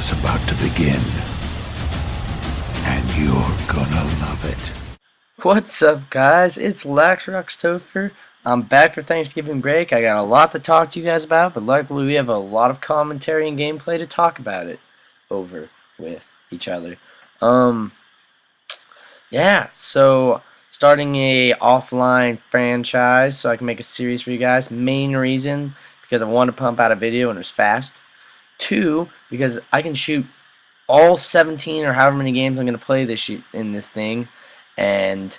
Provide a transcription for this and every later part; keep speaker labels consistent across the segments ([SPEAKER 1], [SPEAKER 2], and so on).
[SPEAKER 1] is about to begin, and you're gonna love it.
[SPEAKER 2] What's up, guys? It's Laxroxtopher. I'm back for Thanksgiving break. I got a lot to talk to you guys about, but luckily we have a lot of commentary and gameplay to talk about it over with each other. Yeah, so starting a offline franchise so I can make a series for you guys. Main reason, because I want to pump out a video and it was fast. Two, because I can shoot all 17 or however many games I'm going to play in this thing and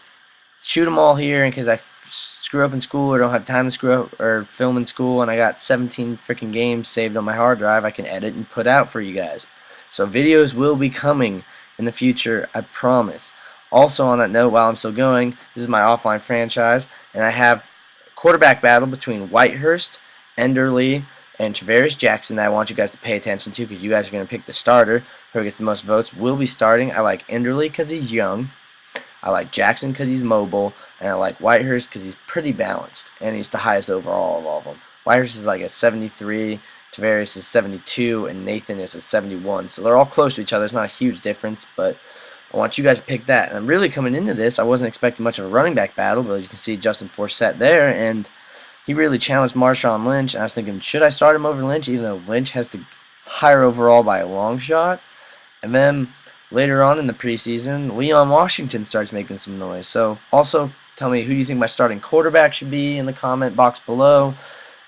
[SPEAKER 2] shoot them all here in case I screw up in school or don't have time to screw up or film in school, and I got 17 freaking games saved on my hard drive I can edit and put out for you guys. So videos will be coming in the future, I promise. Also, on that note, while I'm still going, this is my offline franchise, and I have quarterback battle between Whitehurst, Enderly, and Travaris Jackson that I want you guys to pay attention to, because you guys are going to pick the starter. Whoever gets the most votes will be starting. I like Enderly because he's young. I like Jackson because he's mobile. And I like Whitehurst because he's pretty balanced. And he's the highest overall of all of them. Whitehurst is like a 73. Travaris is 72. And Nathan is a 71. So they're all close to each other. It's not a huge difference. But I want you guys to pick that. And I'm really coming into this. I wasn't expecting much of a running back battle. But you can see Justin Forsett there. And he really challenged Marshawn Lynch. And I was thinking, should I start him over Lynch? Even though Lynch has the higher overall by a long shot. And then later on in the preseason, Leon Washington starts making some noise. So also tell me who you think my starting quarterback should be in the comment box below.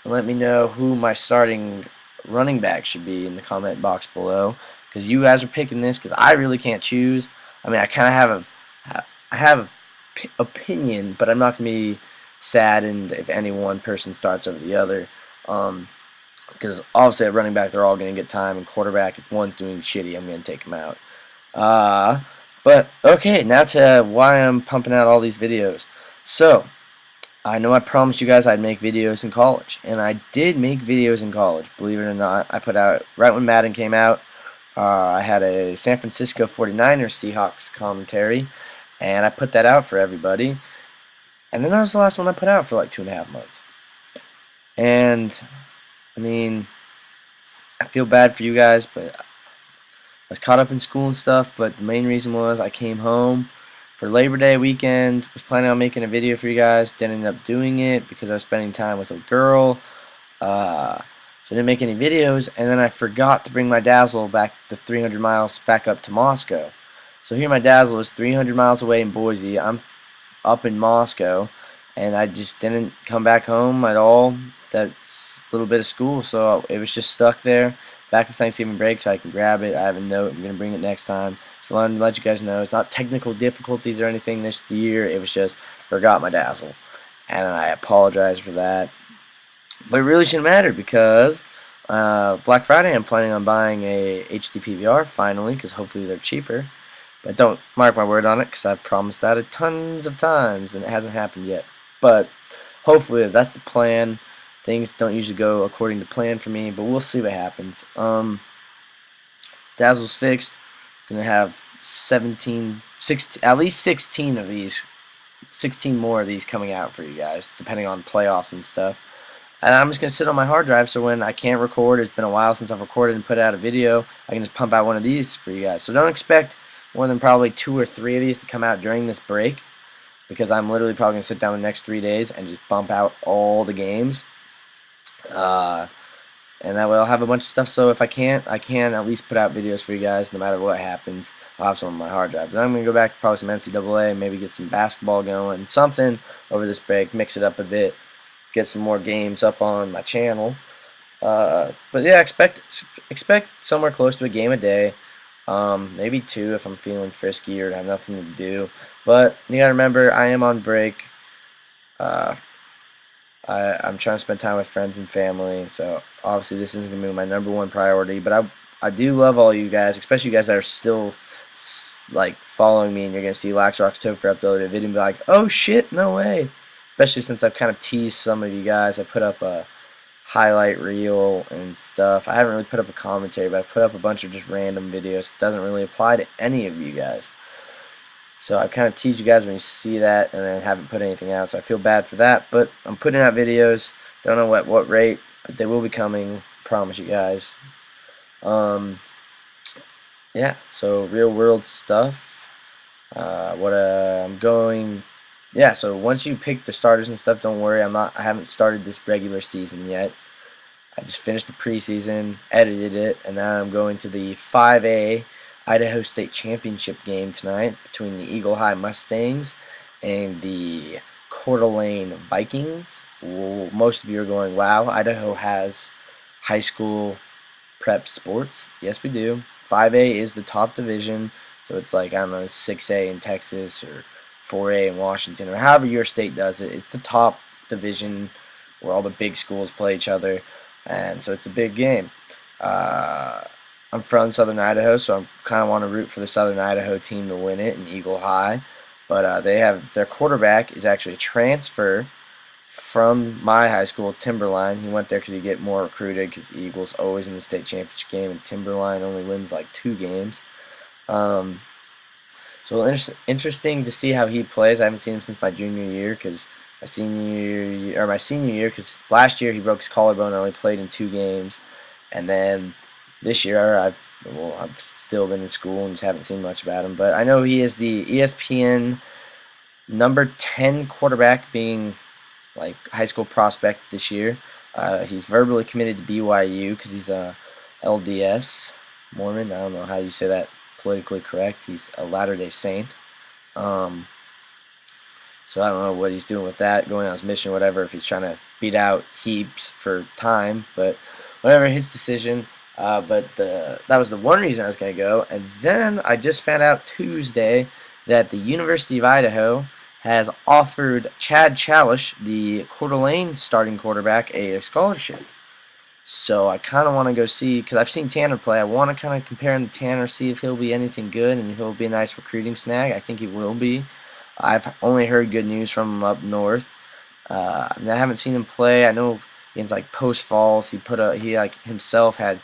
[SPEAKER 2] And let me know who my starting running back should be in the comment box below. Because you guys are picking this, because I really can't choose. I mean, I kind of have an opinion, but I'm not going to be saddened if any one person starts over the other. Because obviously at running back they're all going to get time, and quarterback, if one's doing shitty, I'm going to take him out. But okay, now to why I'm pumping out all these videos. So I know I promised you guys I'd make videos in college, and I did make videos in college, believe it or not. I put out right when Madden came out. I had a San Francisco 49ers Seahawks commentary, and I put that out for everybody. And then that was the last one I put out for like 2.5 months. And I mean, I feel bad for you guys, but I was caught up in school and stuff. But the main reason was I came home for Labor Day weekend, was planning on making a video for you guys, didn't end up doing it because I was spending time with a girl. So I didn't make any videos, and then I forgot to bring my Dazzle back the 300 miles back up to Moscow. So here my Dazzle is 300 miles away in Boise. I'm up in Moscow, and I just didn't come back home at all. That's a little bit of school, so it was just stuck there. Back to Thanksgiving break, so I can grab it. I have a note. I'm going to bring it next time. So I wanted to let you guys know it's not technical difficulties or anything this year. It was just forgot my Dazzle, and I apologize for that. But it really shouldn't matter, because Black Friday I'm planning on buying a HD PVR finally, because hopefully they're cheaper. But don't mark my word on it, because I've promised that a tons of times and it hasn't happened yet. But hopefully that's the plan. Things don't usually go according to plan for me, but we'll see what happens. Dazzle's fixed. Gonna have 16, at least 16 of these, 16 more of these coming out for you guys, depending on playoffs and stuff. And I'm just gonna sit on my hard drive, so when I can't record, it's been a while since I've recorded and put out a video, I can just pump out one of these for you guys. So don't expect more than probably 2 or 3 of these to come out during this break, because I'm literally probably gonna sit down the next 3 days and just bump out all the games. And that way I'll have a bunch of stuff, so if I can't, I can at least put out videos for you guys no matter what happens. I'll have some on my hard drive. But I'm going to go back to probably some NCAA, maybe get some basketball going, something over this break, mix it up a bit, get some more games up on my channel. But yeah, expect somewhere close to a game a day, maybe 2 if I'm feeling frisky or have nothing to do. But you got to remember, I am on break. I'm trying to spend time with friends and family, so obviously this isn't going to be my #1 priority, but I do love all you guys, especially you guys that are still like following me, and you're going to see Laxroxtopher uploaded a video and be like, oh shit, no way. Especially since I've kind of teased some of you guys. I put up a highlight reel and stuff. I haven't really put up a commentary, but I put up a bunch of just random videos. It doesn't really apply to any of you guys. So I kind of tease you guys when you see that, and then haven't put anything out, so I feel bad for that. But I'm putting out videos. Don't know at what rate, but they will be coming. Promise you guys. Yeah, so real world stuff. What I'm going. Yeah, so once you pick the starters and stuff, don't worry. I haven't started this regular season yet. I just finished the preseason, edited it, and now I'm going to the 5A Idaho State Championship game tonight between the Eagle High Mustangs and the Coeur d'Alene Vikings. Well, most of you are going, wow, Idaho has high school prep sports. Yes, we do. 5A is the top division, so it's like, I don't know, 6A in Texas or 4A in Washington, or however your state does it. It's the top division where all the big schools play each other, and so it's a big game. I'm from Southern Idaho, so I kind of want to root for the Southern Idaho team to win it in Eagle High. But they have their quarterback is actually a transfer from my high school, Timberline. He went there because he'd get more recruited because the Eagles always in the state championship game, and Timberline only wins like 2 games. Um, so interesting to see how he plays. I haven't seen him since my junior year because my senior year because last year he broke his collarbone and only played in 2 games, and then this year I've still been in school and just haven't seen much about him. But I know he is the ESPN number 10 quarterback, being like high school prospect this year. He's verbally committed to BYU because he's a LDS Mormon. I don't know how you say that politically correct. He's a Latter-day Saint. Um, so I don't know what he's doing with that, going on his mission, whatever, if he's trying to beat out Heaps for time, but whatever, his decision. That was the one reason I was going to go. And then I just found out Tuesday that the University of Idaho has offered Chad Chalish, the Coeur d'Alene starting quarterback, a scholarship. So I kind of want to go see, because I've seen Tanner play. I want to kind of compare him to Tanner, see if he'll be anything good and if he'll be a nice recruiting snag. I think he will be. I've only heard good news from him up north. I haven't seen him play. I know against like Post Falls, he like himself had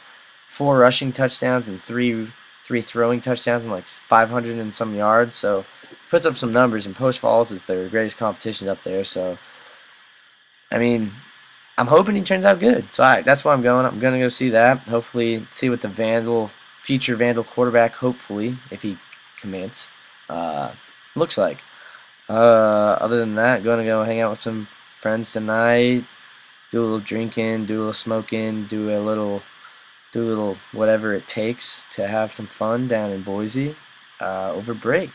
[SPEAKER 2] 4 rushing touchdowns and three throwing touchdowns and like 500 and some yards. So puts up some numbers, and Post Falls is their greatest competition up there. So, I mean, I'm hoping he turns out good. So that's why I'm going. I'm going to go see that. Hopefully, see what the future Vandal quarterback, hopefully, if he commits, looks like. Other than that, going to go hang out with some friends tonight, do a little drinking, do a little smoking, do a little whatever it takes to have some fun down in Boise over break.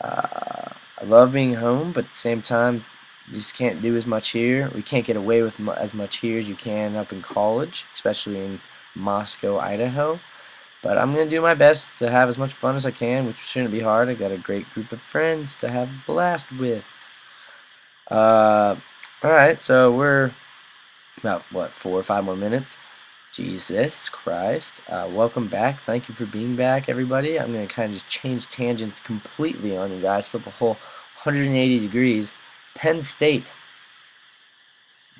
[SPEAKER 2] I love being home, but at the same time, you just can't do as much here. We can't get away with as much here as you can up in college, especially in Moscow, Idaho. But I'm going to do my best to have as much fun as I can, which shouldn't be hard. I got a great group of friends to have a blast with. Alright, so we're about, 4 or 5 more minutes. Jesus Christ. Welcome back. Thank you for being back, everybody. I'm going to kind of just change tangents completely on you guys. Flip a whole 180 degrees. Penn State.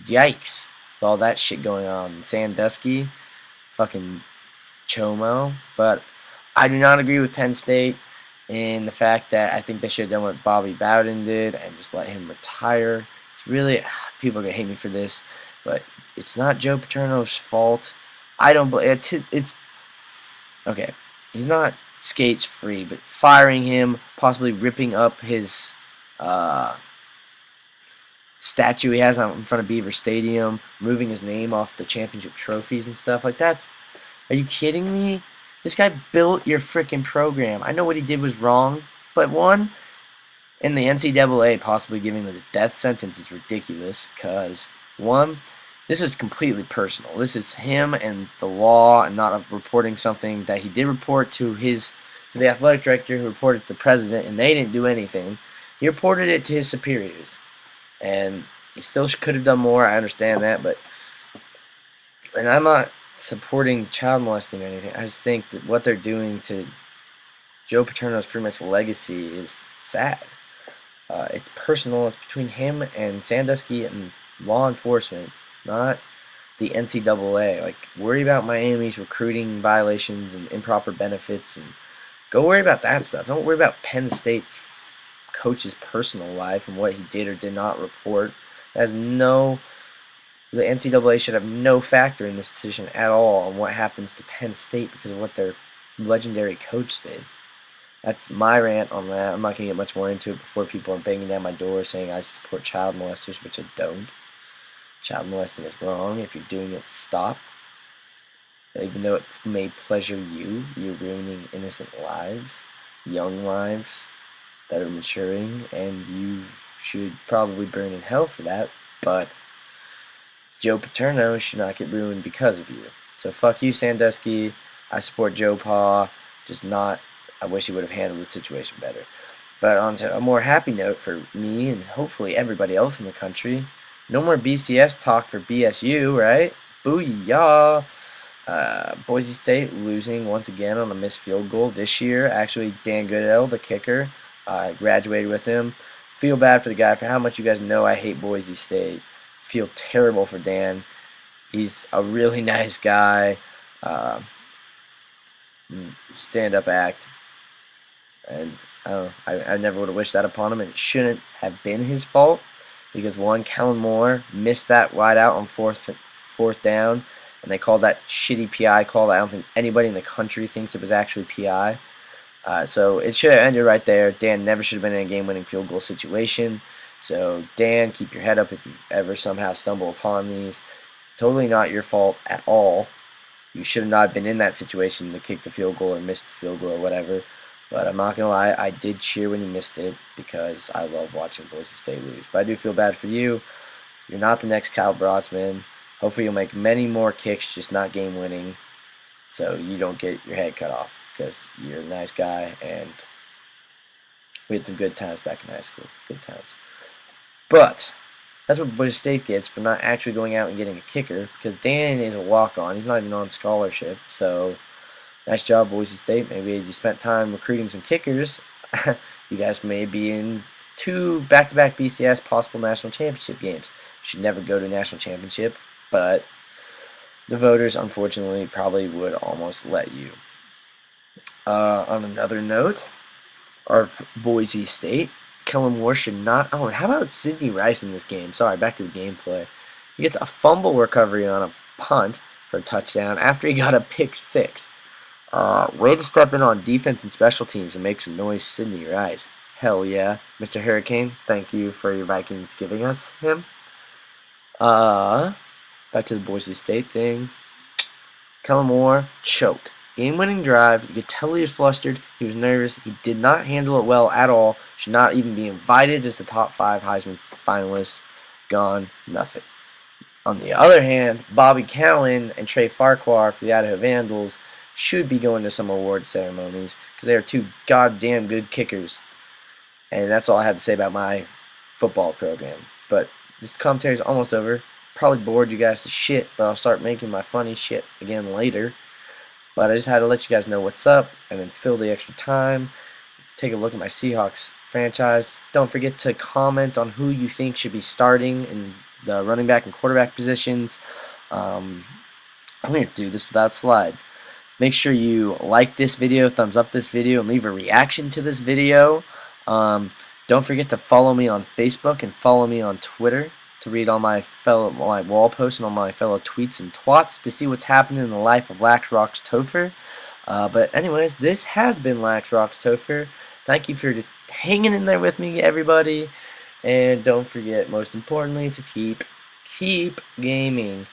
[SPEAKER 2] Yikes. With all that shit going on. Sandusky. Fucking Chomo. But I do not agree with Penn State in the fact that I think they should have done what Bobby Bowden did and just let him retire. It's really, people are going to hate me for this, but it's not Joe Paterno's fault. I don't believe it's okay. He's not skates free, but firing him, possibly ripping up his statue he has in front of Beaver Stadium, moving his name off the championship trophies and stuff like that's. Are you kidding me? This guy built your freaking program. I know what he did was wrong, but one, in the NCAA possibly giving the death sentence is ridiculous. Cause one, this is completely personal. This is him and the law, and not reporting something that he did report to the athletic director, who reported to the president, and they didn't do anything. He reported it to his superiors, and he still could have done more. I understand that, and I'm not supporting child molesting or anything. I just think that what they're doing to Joe Paterno's pretty much legacy is sad. It's personal. It's between him and Sandusky and law enforcement, not the NCAA. Like, worry about Miami's recruiting violations and improper benefits, and go worry about that stuff. Don't worry about Penn State's coach's personal life and what he did or did not report. The NCAA should have no factor in this decision at all on what happens to Penn State because of what they're legendary coach did. That's my rant on that. I'm not going to get much more into it before people are banging down my door saying I support child molesters, which I don't. Child molesting is wrong. If you're doing it, stop. Even though it may pleasure you, you're ruining innocent lives, young lives that are maturing, and you should probably burn in hell for that, but Joe Paterno should not get ruined because of you. So fuck you, Sandusky. I support Joe Pa, just not, I wish he would have handled the situation better. But on to a more happy note for me and hopefully everybody else in the country, no more BCS talk for BSU, right? Booyah! Boise State losing once again on a missed field goal this year. Actually, Dan Goodell, the kicker, graduated with him. Feel bad for the guy. For how much you guys know I hate Boise State. Feel terrible for Dan. He's a really nice guy. Stand-up act. And I never would have wished that upon him. And it shouldn't have been his fault. Because one, Kellen Moore missed that wide out on fourth down. And they called that shitty PI call. I don't think anybody in the country thinks it was actually PI. So it should have ended right there. Dan never should have been in a game-winning field goal situation. So Dan, keep your head up if you ever somehow stumble upon these. Totally not your fault at all. You should have not been in that situation to kick the field goal or miss the field goal or whatever. But I'm not going to lie, I did cheer when you missed it because I love watching Boise State lose. But I do feel bad for you. You're not the next Kyle Brotzman. Hopefully you'll make many more kicks, just not game-winning, so you don't get your head cut off because you're a nice guy, and we had some good times back in high school. Good times. But that's what Boise State gets for not actually going out and getting a kicker because Dan is a walk-on. He's not even on scholarship, so nice job, Boise State. Maybe you spent time recruiting some kickers. You guys may be in 2 back-to-back BCS possible national championship games. You should never go to national championship. But the voters, unfortunately, probably would almost let you. On another note, our Boise State, Kellen Moore should not. Oh, how about Sidney Rice in this game? Sorry, back to the gameplay. He gets a fumble recovery on a punt for a touchdown after he got a pick 6. Way to step in on defense and special teams and make some noise, Sidney Rice. Hell yeah. Mr. Hurricane, thank you for your Vikings giving us him. Back to the Boise State thing. Kellen Moore choked. Game-winning drive. You could tell he was flustered. He was nervous. He did not handle it well at all. Should not even be invited as the top 5 Heisman finalists. Gone. Nothing. On the other hand, Bobby Cowan and Trey Farquhar for the Idaho Vandals should be going to some award ceremonies because they are 2 goddamn good kickers. And that's all I have to say about my football program. But this commentary is almost over. Probably bored you guys to shit, but I'll start making my funny shit again later. But I just had to let you guys know what's up and then fill the extra time. Take a look at my Seahawks franchise. Don't forget to comment on who you think should be starting in the running back and quarterback positions. I'm going to do this without slides. Make sure you like this video, thumbs up this video, and leave a reaction to this video. Don't forget to follow me on Facebook and follow me on Twitter to read all my wall posts and all my fellow tweets and twats to see what's happening in the life of Laxroxtopher. But anyways, this has been Laxroxtopher. Thank you for hanging in there with me, everybody. And don't forget, most importantly, to keep gaming.